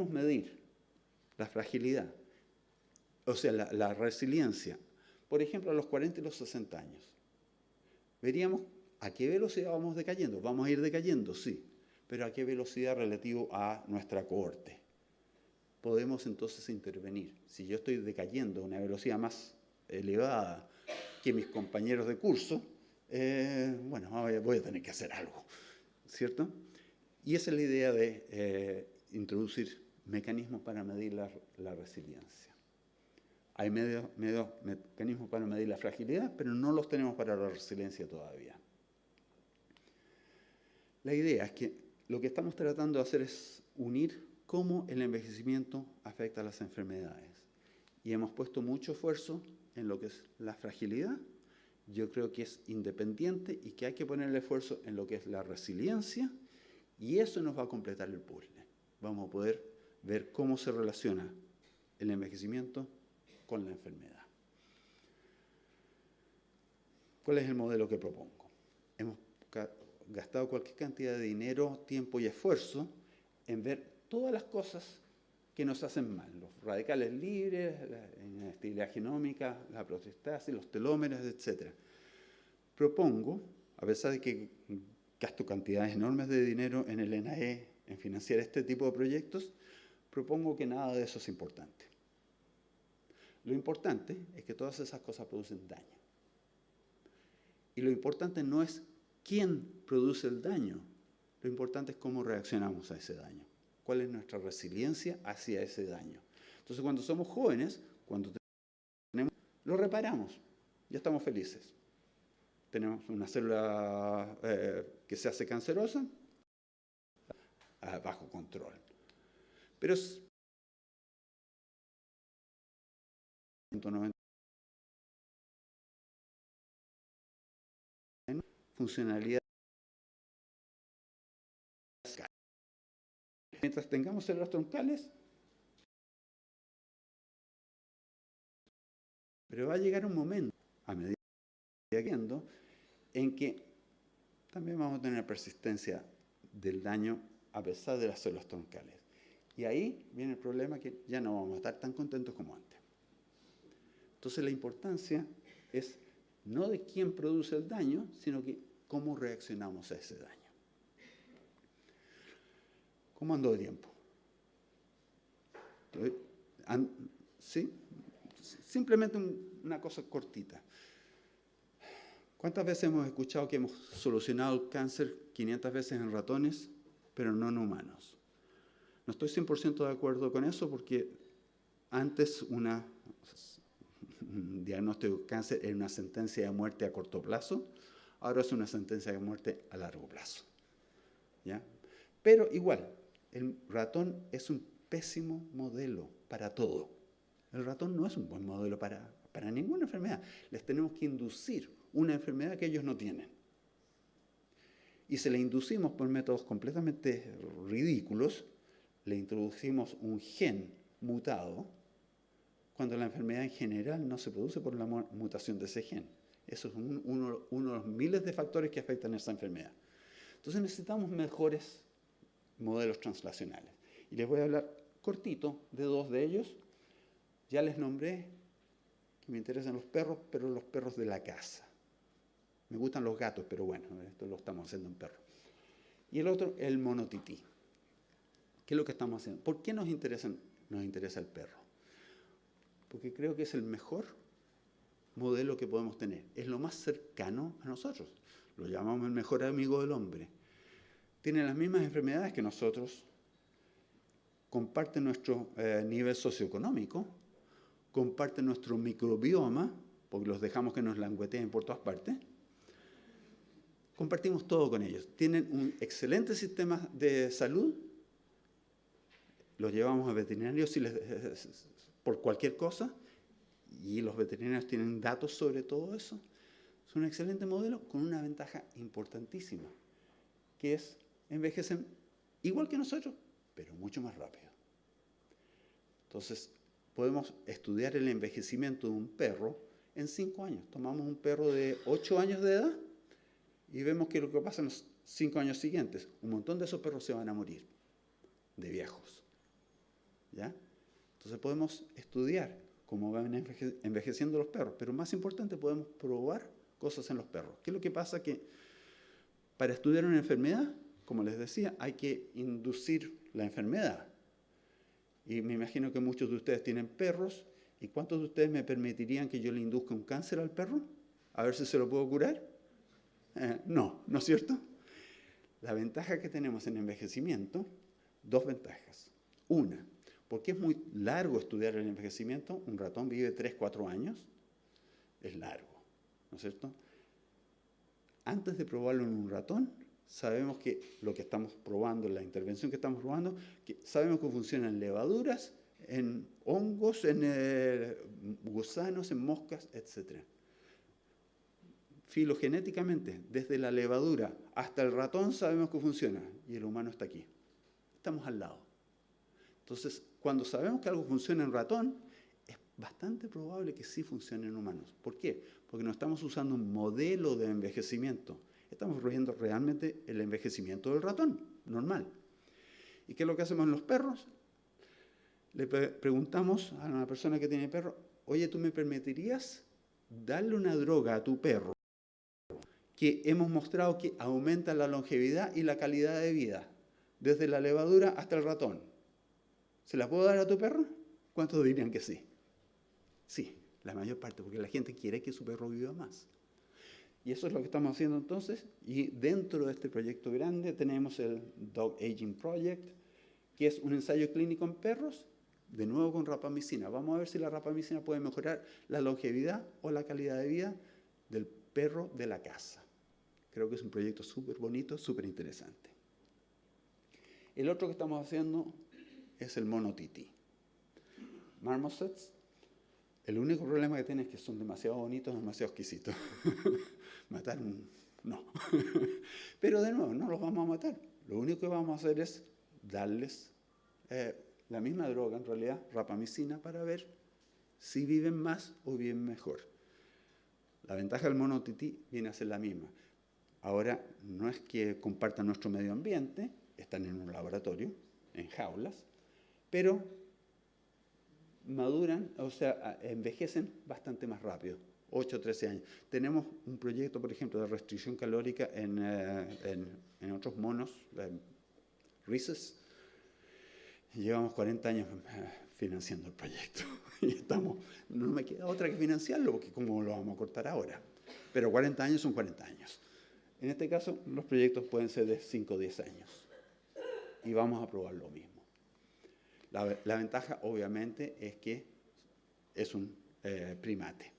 medir la fragilidad, o sea, la resiliencia, por ejemplo, a los 40 y los 60 años, veríamos a qué velocidad vamos decayendo. Vamos a ir decayendo, sí, pero a qué velocidad relativo a nuestra cohorte. Podemos entonces intervenir. Si yo estoy decayendo a una velocidad más elevada que mis compañeros de curso, bueno, voy a tener que hacer algo, ¿cierto? Y esa es la idea de introducir mecanismos para medir la resiliencia. Hay mecanismos para medir la fragilidad, pero no los tenemos para la resiliencia todavía. La idea es que lo que estamos tratando de hacer es unir cómo el envejecimiento afecta a las enfermedades. Y hemos puesto mucho esfuerzo en lo que es la fragilidad. Yo creo que es independiente y que hay que ponerle esfuerzo en lo que es la resiliencia, y eso nos va a completar el puzzle. Vamos a poder ver cómo se relaciona el envejecimiento con la enfermedad. ¿Cuál es el modelo que propongo? Hemos gastado cualquier cantidad de dinero, tiempo y esfuerzo en ver todas las cosas que nos hacen mal. Los radicales libres, la inestabilidad genómica, la proteostasis, los telómeros, etc. Propongo, a pesar de que gasto cantidades enormes de dinero en el NAE en financiar este tipo de proyectos, propongo que nada de eso es importante. Lo importante es que todas esas cosas producen daño. Y lo importante no es quién produce el daño, lo importante es cómo reaccionamos a ese daño. ¿Cuál es nuestra resiliencia hacia ese daño? Entonces, cuando somos jóvenes, cuando lo reparamos, ya estamos felices. Tenemos una célula que se hace cancerosa, bajo control. Pero es 190 funcionalidad. Mientras tengamos células troncales, pero va a llegar un momento, a medida que yendo, en que también vamos a tener persistencia del daño a pesar de las células troncales. Y ahí viene el problema que ya no vamos a estar tan contentos como antes. Entonces la importancia es no de quién produce el daño, sino que cómo reaccionamos a ese daño. ¿Cómo ando de tiempo? ¿Sí? Simplemente una cosa cortita. ¿Cuántas veces hemos escuchado que hemos solucionado el cáncer 500 veces en ratones, pero no en humanos? No estoy 100% de acuerdo con eso porque antes un diagnóstico de cáncer era una sentencia de muerte a corto plazo, ahora es una sentencia de muerte a largo plazo. ¿Ya? Pero igual, el ratón es un pésimo modelo para todo. El ratón no es un buen modelo para ninguna enfermedad. Les tenemos que inducir una enfermedad que ellos no tienen. Y se la inducimos por métodos completamente ridículos. Le introducimos un gen mutado cuando la enfermedad en general no se produce por la mutación de ese gen. Eso es uno de los miles de factores que afectan a esa enfermedad. Entonces necesitamos mejores modelos translacionales. Y les voy a hablar cortito de dos de ellos. Ya les nombré que me interesan los perros, pero los perros de la casa. Me gustan los gatos, pero bueno, esto lo estamos haciendo en perros. Y el otro, el monotití. ¿Qué es lo que estamos haciendo? ¿Por qué nos interesa el perro? Porque creo que es el mejor modelo que podemos tener. Es lo más cercano a nosotros. Lo llamamos el mejor amigo del hombre. Tiene las mismas enfermedades que nosotros, comparte nuestro nivel socioeconómico, comparte nuestro microbioma, porque los dejamos que nos langueteen por todas partes. Compartimos todo con ellos. Tienen un excelente sistema de salud. Los llevamos a veterinarios por cualquier cosa, y los veterinarios tienen datos sobre todo eso. Es un excelente modelo con una ventaja importantísima, que es envejecen igual que nosotros, pero mucho más rápido. Entonces, podemos estudiar el envejecimiento de un perro en 5 años. Tomamos un perro de 8 años de edad y vemos que lo que pasa en los 5 años siguientes, un montón de esos perros se van a morir de viejos. ¿Ya? Entonces podemos estudiar cómo van envejeciendo los perros, pero más importante, podemos probar cosas en los perros. ¿Qué es lo que pasa? Que para estudiar una enfermedad, como les decía, hay que inducir la enfermedad. Y me imagino que muchos de ustedes tienen perros. ¿Y cuántos de ustedes me permitirían que yo le induzca un cáncer al perro? A ver si se lo puedo curar. No, ¿no es cierto? La ventaja que tenemos en envejecimiento, dos ventajas. Una, porque es muy largo estudiar el envejecimiento. Un ratón vive 3, 4 años. Es largo, ¿no es cierto? Antes de probarlo en un ratón, sabemos que lo que estamos probando, la intervención que estamos probando, que sabemos que funciona en levaduras, en hongos, en gusanos, en moscas, etc. Filogenéticamente, desde la levadura hasta el ratón sabemos que funciona, y el humano está aquí. Estamos al lado. Entonces, cuando sabemos que algo funciona en ratón, es bastante probable que sí funcione en humanos. ¿Por qué? Porque no estamos usando un modelo de envejecimiento. Estamos viendo realmente el envejecimiento del ratón, normal. ¿Y qué es lo que hacemos en los perros? Le preguntamos a una persona que tiene perro, oye, ¿tú me permitirías darle una droga a tu perro que hemos mostrado que aumenta la longevidad y la calidad de vida, desde la levadura hasta el ratón? ¿Se la puedo dar a tu perro? ¿Cuántos dirían que sí? Sí, la mayor parte, porque la gente quiere que su perro viva más. Y eso es lo que estamos haciendo entonces. Y dentro de este proyecto grande tenemos el Dog Aging Project, que es un ensayo clínico en perros, de nuevo con rapamicina. Vamos a ver si la rapamicina puede mejorar la longevidad o la calidad de vida del perro de la casa. Creo que es un proyecto súper bonito, súper interesante. El otro que estamos haciendo es el monotití. Marmosets. El único problema que tienen es que son demasiado bonitos, demasiado exquisitos. Matar no. Pero de nuevo, no los vamos a matar. Lo único que vamos a hacer es darles la misma droga, en realidad, rapamicina, para ver si viven más o viven mejor. La ventaja del monotití viene a ser la misma. Ahora, no es que compartan nuestro medio ambiente, están en un laboratorio, en jaulas, pero maduran, o sea, envejecen bastante más rápido, 8 o 13 años. Tenemos un proyecto, por ejemplo, de restricción calórica en otros monos, rhesus. Llevamos 40 años financiando el proyecto. Y no me queda otra que financiarlo, porque ¿cómo lo vamos a cortar ahora? Pero 40 años son 40 años. En este caso, los proyectos pueden ser de 5 o 10 años. Y vamos a probar lo mismo. La ventaja, obviamente, es que es un primate.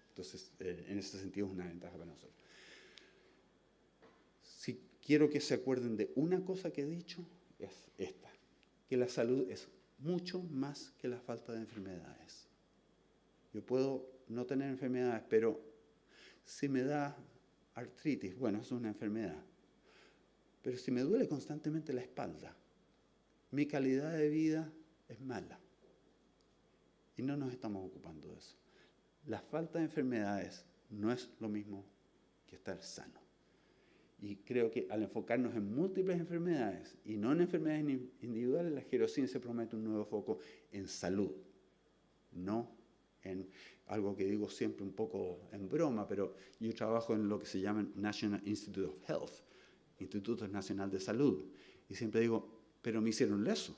Entonces, en ese sentido, es una ventaja para nosotros. Si quiero que se acuerden de una cosa que he dicho, es esta, que la salud es mucho más que la falta de enfermedades. Yo puedo no tener enfermedades, pero si me da artritis, bueno, eso es una enfermedad. Pero si me duele constantemente la espalda, mi calidad de vida es mala. Y no nos estamos ocupando de eso. La falta de enfermedades no es lo mismo que estar sano. Y creo que al enfocarnos en múltiples enfermedades y no en enfermedades individuales, la gerociencia promete un nuevo foco en salud, no en algo que digo siempre un poco en broma, pero yo trabajo en lo que se llama National Institute of Health, Instituto Nacional de Salud, y siempre digo, pero me hicieron eso.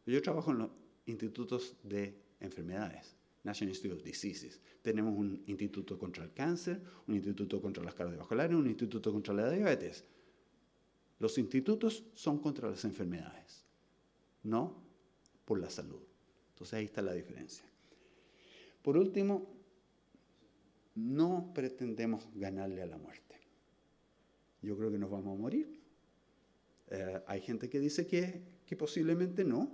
Yo trabajo en los institutos de enfermedades, National Institute of Diseases. Tenemos un instituto contra el cáncer, un instituto contra las cardiovasculares, un instituto contra la diabetes. Los institutos son contra las enfermedades, no por la salud. Entonces ahí está la diferencia. Por último, no pretendemos ganarle a la muerte. Yo creo que nos vamos a morir. Hay gente que dice que posiblemente no.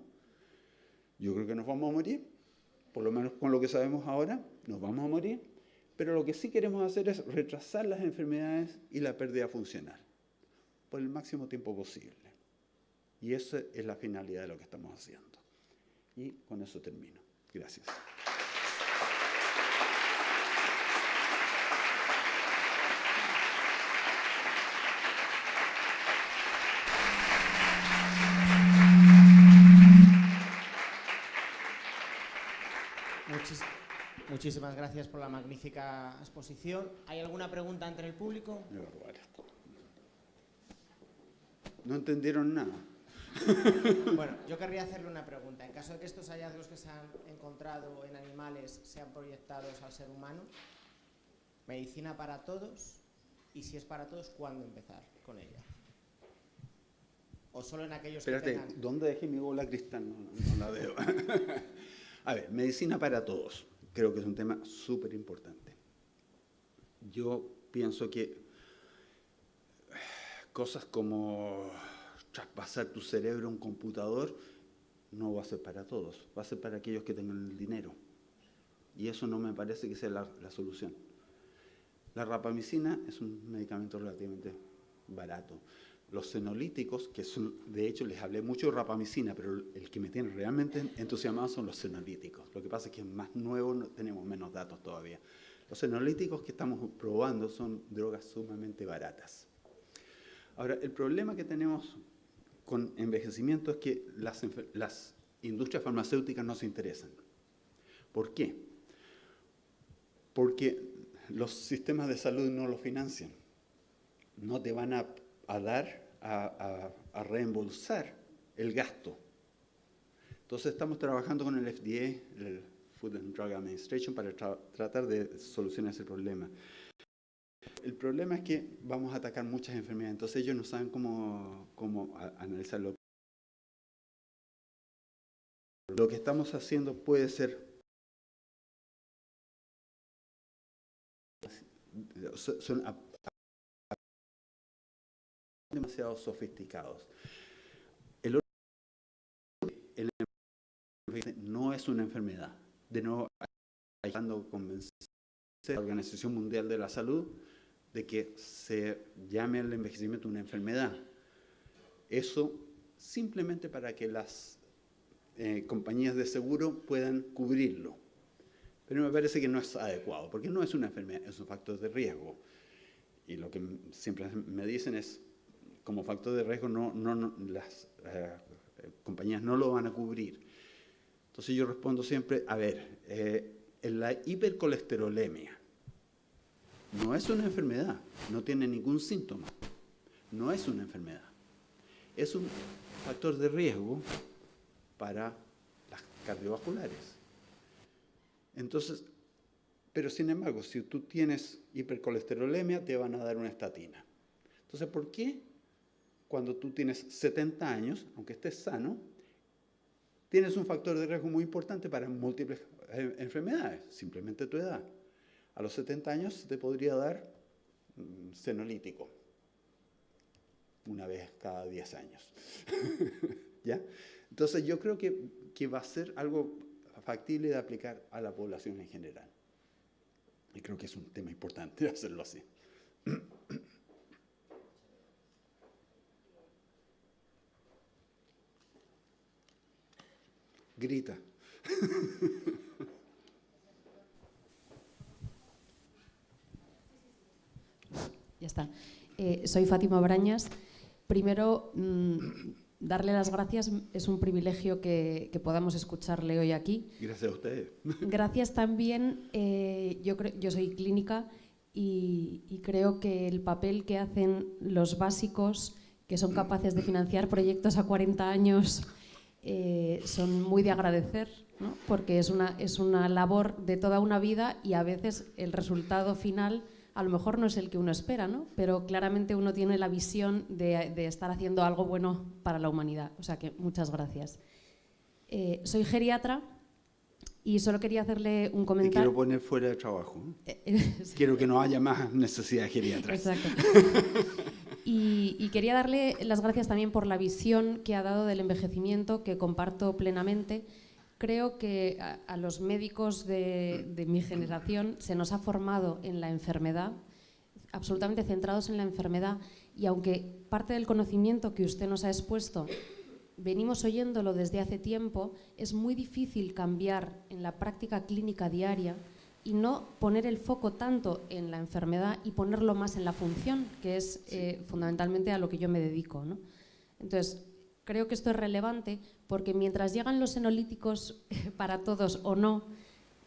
Yo creo que nos vamos a morir. Por lo menos con lo que sabemos ahora, nos vamos a morir. Pero lo que sí queremos hacer es retrasar las enfermedades y la pérdida funcional por el máximo tiempo posible. Y esa es la finalidad de lo que estamos haciendo. Y con eso termino. Gracias. Muchísimas gracias por la magnífica exposición. ¿Hay alguna pregunta entre el público? No entendieron nada. Bueno, yo querría hacerle una pregunta. En caso de que estos hallazgos que se han encontrado en animales sean proyectados al ser humano, ¿medicina para todos? Y si es para todos, ¿cuándo empezar con ella? ¿O solo en aquellos que tengan...? ¿Dónde dejé mi bola cristal? No la veo. A ver, medicina para todos. Creo que es un tema súper importante. Yo pienso que cosas como traspasar tu cerebro a un computador no va a ser para todos, va a ser para aquellos que tengan el dinero. Y eso no me parece que sea la solución. La rapamicina es un medicamento relativamente barato. Los senolíticos, que son, de hecho les hablé mucho de rapamicina, pero el que me tiene realmente entusiasmado son los senolíticos. Lo que pasa es que es más nuevo, no tenemos menos datos todavía. Los senolíticos que estamos probando son drogas sumamente baratas. Ahora, el problema que tenemos con envejecimiento es que las industrias farmacéuticas no se interesan. ¿Por qué? Porque los sistemas de salud no lo financian. No te van a reembolsar el gasto. Entonces estamos trabajando con el FDA, el Food and Drug Administration, para tratar de solucionar ese problema. El problema es que vamos a atacar muchas enfermedades, entonces ellos no saben cómo analizarlo. Lo que estamos haciendo puede ser son demasiado sofisticados. El no es una enfermedad. De nuevo, ayudando a convencer a la Organización Mundial de la Salud de que se llame el envejecimiento una enfermedad. Eso simplemente para que las compañías de seguro puedan cubrirlo. Pero me parece que no es adecuado, porque no es una enfermedad, es un factor de riesgo. Y lo que siempre me dicen es, como factor de riesgo, las compañías no lo van a cubrir. Entonces yo respondo siempre, a ver, la hipercolesterolemia no es una enfermedad, no tiene ningún síntoma, no es una enfermedad. Es un factor de riesgo para las cardiovasculares. Entonces, pero sin embargo, si tú tienes hipercolesterolemia, te van a dar una estatina. Entonces, ¿por qué cuando tú tienes 70 años, aunque estés sano, tienes un factor de riesgo muy importante para múltiples enfermedades? Simplemente tu edad. A los 70 años te podría dar senolítico, una vez cada 10 años. ¿Ya? Entonces yo creo que va a ser algo factible de aplicar a la población en general. Y creo que es un tema importante hacerlo así. Grita. Ya está. Soy Fátima Brañas. Primero, darle las gracias. Es un privilegio que podamos escucharle hoy aquí. Gracias a ustedes. Gracias también. Yo soy clínica y creo que el papel que hacen los básicos, que son capaces de financiar proyectos a 40 años, son muy de agradecer, ¿no? Porque es una labor de toda una vida y a veces el resultado final a lo mejor no es el que uno espera, ¿no? Pero claramente uno tiene la visión de estar haciendo algo bueno para la humanidad. O sea que muchas gracias. Soy geriatra y solo quería hacerle un comentario. Te quiero poner fuera de trabajo. Sí. Quiero que no haya más necesidad de geriatras. Exacto. Y quería darle las gracias también por la visión que ha dado del envejecimiento, que comparto plenamente. Creo que a los médicos de mi generación se nos ha formado en la enfermedad, absolutamente centrados en la enfermedad, y aunque parte del conocimiento que usted nos ha expuesto venimos oyéndolo desde hace tiempo, es muy difícil cambiar en la práctica clínica diaria y no poner el foco tanto en la enfermedad y ponerlo más en la función, que es fundamentalmente a lo que yo me dedico, ¿no? Entonces, creo que esto es relevante porque mientras llegan los senolíticos para todos o no,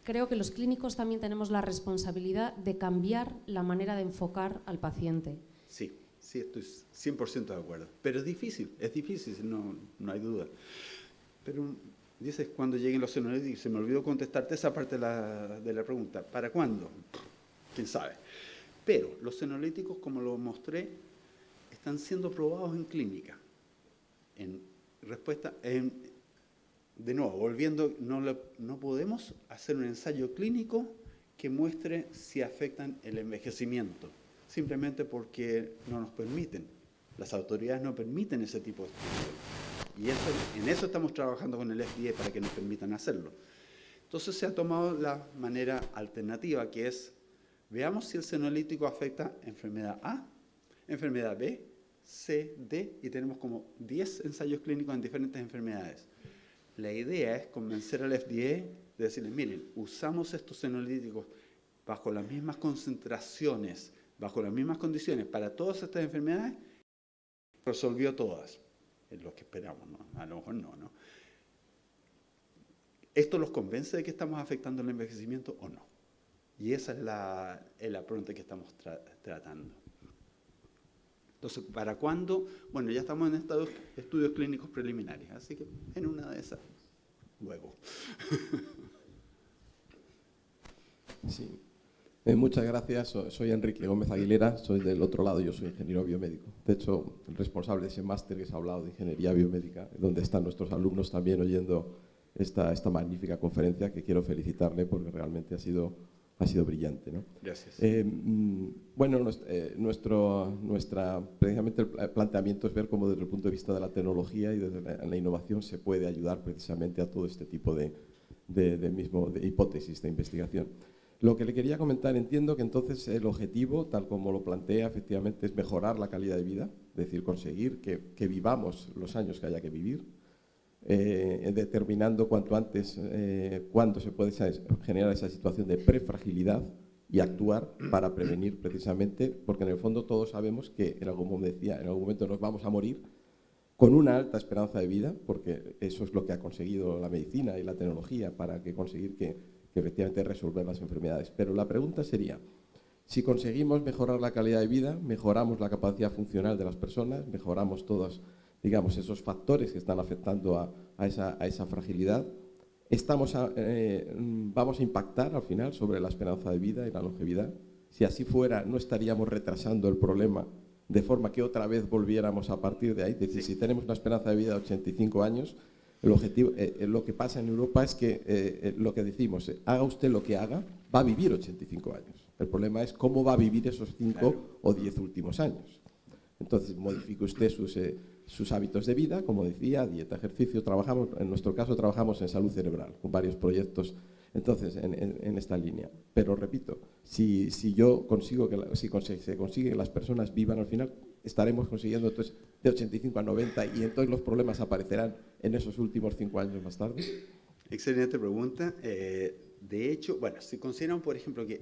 creo que los clínicos también tenemos la responsabilidad de cambiar la manera de enfocar al paciente. Sí, sí, estoy 100% de acuerdo. Pero es difícil, no hay duda. Pero dices cuando lleguen los senolíticos, se me olvidó contestarte esa parte de la pregunta. ¿Para cuándo? ¿Quién sabe? Pero los senolíticos, como lo mostré, están siendo probados en clínica. De nuevo, volviendo, no podemos hacer un ensayo clínico que muestre si afectan el envejecimiento, simplemente porque no nos permiten. Las autoridades no permiten ese tipo de estudios. Y en eso estamos trabajando con el FDA para que nos permitan hacerlo. Entonces se ha tomado la manera alternativa, que es, veamos si el senolítico afecta enfermedad A, enfermedad B, C, D, y tenemos como 10 ensayos clínicos en diferentes enfermedades. La idea es convencer al FDA de decirles, miren, usamos estos senolíticos bajo las mismas concentraciones, bajo las mismas condiciones para todas estas enfermedades, resolvió todas. Es lo que esperamos, ¿no? A lo mejor no. ¿Esto los convence de que estamos afectando el envejecimiento o no? Y esa es la pregunta que estamos tratando. Entonces, ¿para cuándo? Bueno, ya estamos en estos estudios clínicos preliminares, así que en una de esas, luego. Sí. Muchas gracias. Soy Enrique Gómez Aguilera, soy del otro lado, yo soy ingeniero biomédico. De hecho, el responsable de ese máster que se ha hablado de ingeniería biomédica, donde están nuestros alumnos también oyendo esta magnífica conferencia, que quiero felicitarle porque realmente ha sido brillante, ¿no? Gracias. Bueno, precisamente el planteamiento es ver cómo desde el punto de vista de la tecnología y desde la innovación se puede ayudar precisamente a todo este tipo de hipótesis de investigación. Lo que le quería comentar, entiendo que entonces el objetivo, tal como lo plantea, efectivamente es mejorar la calidad de vida, es decir, conseguir que vivamos los años que haya que vivir, determinando cuanto antes cuándo se puede generar esa situación de prefragilidad y actuar para prevenir precisamente, porque en el fondo todos sabemos que en algún momento nos vamos a morir con una alta esperanza de vida, porque eso es lo que ha conseguido la medicina y la tecnología para conseguir que efectivamente resolver las enfermedades. Pero la pregunta sería, si conseguimos mejorar la calidad de vida, mejoramos la capacidad funcional de las personas, mejoramos todos, digamos, esos factores que están afectando a esa fragilidad, vamos a impactar al final sobre la esperanza de vida y la longevidad. Si así fuera, no estaríamos retrasando el problema de forma que otra vez volviéramos a partir de ahí. Es decir, si tenemos una esperanza de vida de 85 años, el objetivo, lo que pasa en Europa es que lo que decimos, haga usted lo que haga, va a vivir 85 años. El problema es cómo va a vivir esos 5 o 10 últimos años. Entonces, modifique usted sus hábitos de vida, como decía, dieta, ejercicio. En nuestro caso trabajamos en salud cerebral, con varios proyectos entonces en esta línea. Pero repito, si se consigue que las personas vivan al final, estaremos consiguiendo entonces de 85 a 90 y entonces los problemas aparecerán en esos últimos 5 años más tarde. Excelente pregunta. De hecho, bueno, si consideran, por ejemplo, que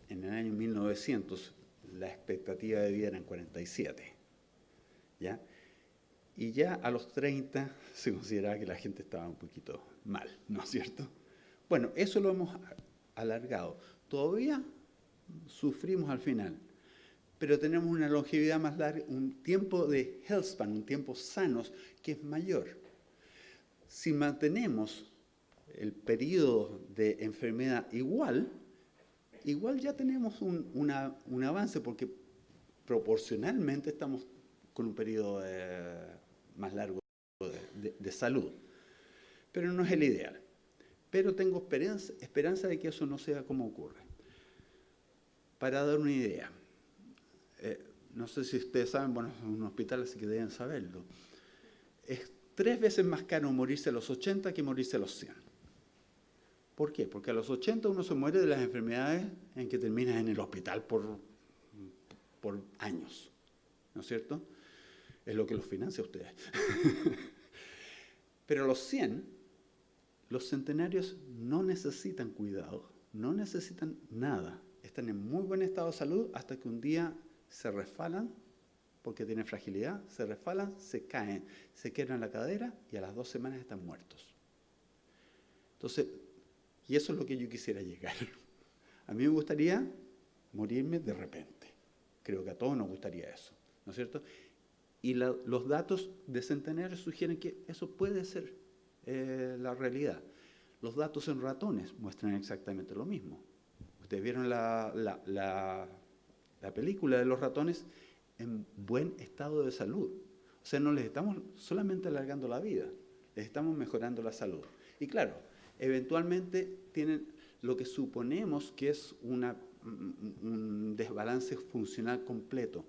en el año 1900 la expectativa de vida era en 47. ¿Ya? Y ya a los 30 se consideraba que la gente estaba un poquito mal, ¿no es cierto? Bueno, eso lo hemos alargado. Todavía sufrimos al final, pero tenemos una longevidad más larga, un tiempo de health span, un tiempo sanos, que es mayor. Si mantenemos el periodo de enfermedad igual ya tenemos un avance, porque proporcionalmente estamos con un periodo más largo de salud. Pero no es el ideal. Pero tengo esperanza de que eso no sea como ocurre. Para dar una idea, no sé si ustedes saben, bueno, en un hospital así que deben saberlo, es 3 veces más caro morirse a los 80 que morirse a los 100. ¿Por qué? Porque a los 80 uno se muere de las enfermedades en que terminas en el hospital por años, ¿no es cierto? Es lo que los financia a ustedes. Pero a los 100, los centenarios no necesitan cuidado, no necesitan nada. Están en muy buen estado de salud hasta que un día se resbalan, porque tienen fragilidad, se resbalan, se caen, se quiebran la cadera y a las 2 semanas están muertos. Entonces, y eso es lo que yo quisiera llegar. A mí me gustaría morirme de repente. Creo que a todos nos gustaría eso, ¿no es cierto? Y los datos de centenarios sugieren que eso puede ser la realidad. Los datos en ratones muestran exactamente lo mismo. Ustedes vieron la película de los ratones en buen estado de salud. O sea, no les estamos solamente alargando la vida, les estamos mejorando la salud. Y claro, eventualmente tienen lo que suponemos que es un desbalance funcional completo.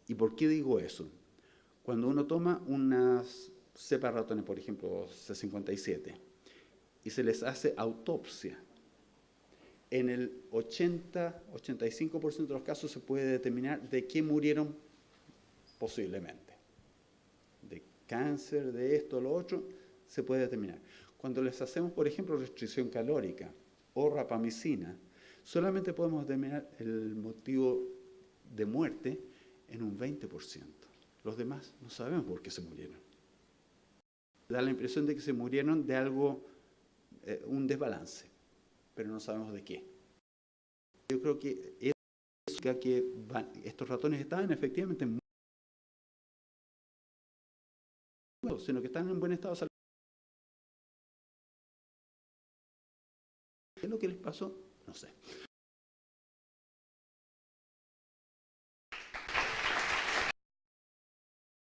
¿Y por qué digo eso? Cuando uno toma unas cepa de ratones, por ejemplo, C57, y se les hace autopsia, en el 80-85% de los casos se puede determinar de qué murieron posiblemente. De cáncer, de esto, lo otro, se puede determinar. Cuando les hacemos, por ejemplo, restricción calórica o rapamicina, solamente podemos determinar el motivo de muerte en un 20%. Los demás no sabemos por qué se murieron. Da la impresión de que se murieron de algo, un desbalance, pero no sabemos de qué. Yo creo que eso significa que estos ratones estaban efectivamente muy buenos, sino que están en buen estado de salud. ¿Qué es lo que les pasó? No sé.